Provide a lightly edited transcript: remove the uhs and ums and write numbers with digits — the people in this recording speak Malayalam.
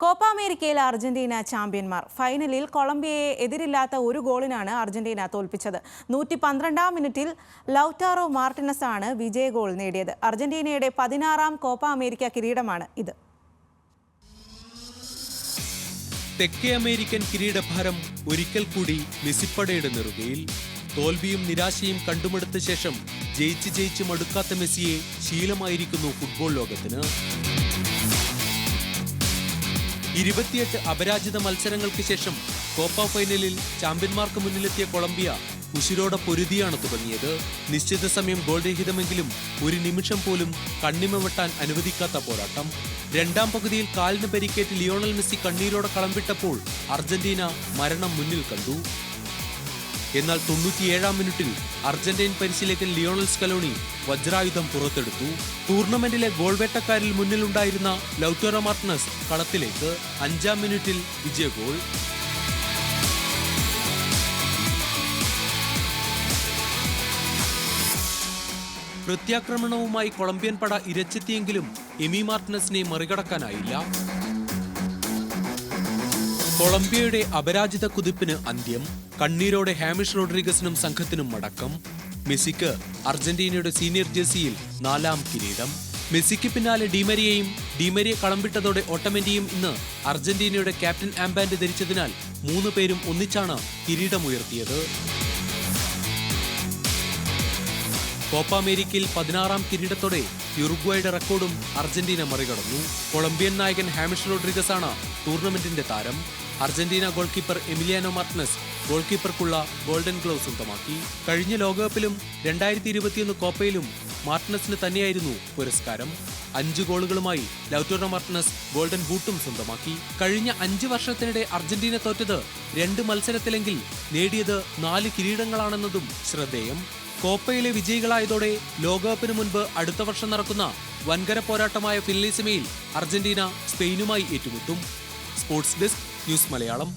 കോപ്പ അമേരിക്കയിൽ അർജന്റീന ചാമ്പ്യന്മാർ. ഫൈനലിൽ കൊളംബിയയെ എതിരില്ലാത്ത ഒരു ഗോളിനാണ് അർജന്റീന തോൽപ്പിച്ചത്. 112-ാം മിനിറ്റിൽ ലൗറ്റാറോ മാർട്ടിനസ് ആണ് വിജയ ഗോൾ നേടിയത്. അർജന്റീനയുടെ 16-ാം കോപ്പ അമേരിക്ക കിരീടമാണ് ഇത്. തെക്കേ അമേരിക്കൻ കിരീടഭാരം ഒരിക്കൽ കൂടി മെസ്സിപ്പടയുടെ നെറുകയിൽ. തോൽവിയും നിരാശയും കണ്ടുമടുത്ത ശേഷം ജയിച്ച് മടുക്കാത്ത മെസ്സിയെ ശീലമായിരിക്കുന്നു ഫുട്ബോൾ ലോകത്തിന്. 28 അപരാജിത മത്സരങ്ങൾക്ക് ശേഷം കോപ്പ ഫൈനലിൽ ചാമ്പ്യന്മാർക്ക് മുന്നിലെത്തിയ കൊളംബിയ ഉശിരോടെ പൊരുതിയാണ് തുടങ്ങിയത്. നിശ്ചിത സമയം ഗോൾ രഹിതമെങ്കിലും ഒരു നിമിഷം പോലും കണ്ണിമ വെട്ടാൻ അനുവദിക്കാത്ത പോരാട്ടം. രണ്ടാം പകുതിയിൽ കാലിന് പരിക്കേറ്റ് ലിയോണൽ മെസ്സി കണ്ണീരോടെ കളംവിട്ടപ്പോൾ അർജന്റീന മരണം മുന്നിൽ കണ്ടു. എന്നാൽ 97-ാം മിനിറ്റിൽ അർജന്റീൻ പരിശീലകൻ ലിയോണൽ സ്കലോണി വജ്രായുധം പുറത്തെടുത്തു. ടൂർണമെന്റിലെ ഗോൾ വേട്ടക്കാരിൽ മുന്നിലുണ്ടായിരുന്ന ലൗറ്റാറോ മാർട്ടിനസ് കളത്തിലേക്ക്. 5-ാം മിനിറ്റിൽ വിജയ ഗോൾ. പ്രത്യാക്രമണവുമായി കൊളംബിയൻ പട ഇരച്ചെത്തിയെങ്കിലും എമി മാർട്ടിനസിനെ മറികടക്കാനായില്ല. കൊളംബിയയുടെ അപരാജിത കുതിപ്പിന് അന്ത്യം. കണ്ണീരോടെ ഹാമിഷ് റോഡ്രിഗസിനും സംഘത്തിനും മടക്കം. മെസ്സിക്ക് അർജന്റീനയുടെ സീനിയർ ജേഴ്സിയിൽ 4-ാം കിരീടം. മെസ്സിക്ക് പിന്നാലെ ഡിമരിയെ കളംവിട്ടതോടെ ഓട്ടമെന്റിയും ഇന്ന് അർജന്റീനയുടെ ക്യാപ്റ്റൻ ആംബാൻഡ് ധരിച്ചതിനാൽ 3 പേരും ഒന്നിച്ചാണ് കിരീടമുയർത്തിയത്. കോപ്പ അമേരിക്കയിൽ 16-ാം കിരീടത്തോടെ യുറുഗ്വായുടെ റെക്കോർഡും അർജന്റീന മറികടന്നു. കൊളംബിയൻ നായകൻ ഹാമിഷ് റോഡ്രിഗസ് ആണ് ടൂർണമെന്റിന്റെ താരം. Argentina goal keeper Emiliano Martinez goal കീപ്പർക്കുള്ള ഗോൾഡൻ ഗ്ലൗ സ്വന്തമാക്കി. കഴിഞ്ഞ ലോകകപ്പിലും 2021 കോപ്പയിലും മാർട്ടിനസിന് തന്നെയായിരുന്നു പുരസ്കാരം. 5 ഗോളുകളുമായി ലൗറ്റാറോ മാർട്ടിനസ് ഗോൾഡൻ ബൂട്ടും സ്വന്തമാക്കി. കഴിഞ്ഞ 5 വർഷത്തിനിടെ അർജന്റീന തോറ്റത് 2 മത്സരത്തിലെങ്കിൽ നേടിയത് 4 കിരീടങ്ങളാണെന്നതും ശ്രദ്ധേയം. കോപ്പയിലെ വിജയികളായതോടെ ലോകകപ്പിന് മുൻപ് അടുത്ത വർഷം നടക്കുന്ന വൻകര പോരാട്ടമായ ഫിനിലിസിമയിൽ അർജന്റീന സ്പെയിനുമായി ഏറ്റുമുട്ടും. Sports desk, news Malayalam.